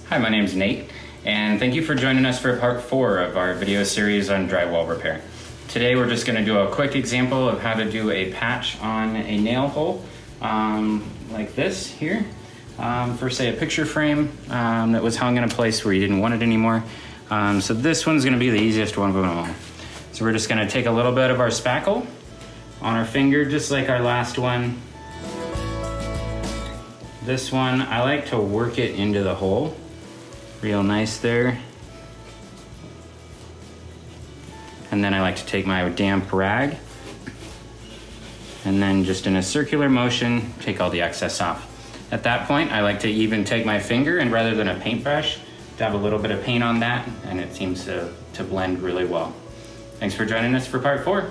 Hi, my name is Nate, and thank you for joining us for part 4 of our video series on drywall repair. Today we're just going to do a quick example of how to do a patch on a nail hole like this here for say a picture frame that was hung in a place where you didn't want it anymore. So this one's going to be the easiest one of them all. So we're just going to take a little bit of our spackle on our finger, just like our last one. This one, I like to work it into the hole real nice there. And then I like to take my damp rag and then just in a circular motion, take all the excess off. At that point, I like to even take my finger and rather than a paintbrush, dab a little bit of paint on that, and it seems to blend really well. Thanks for joining us for part 4.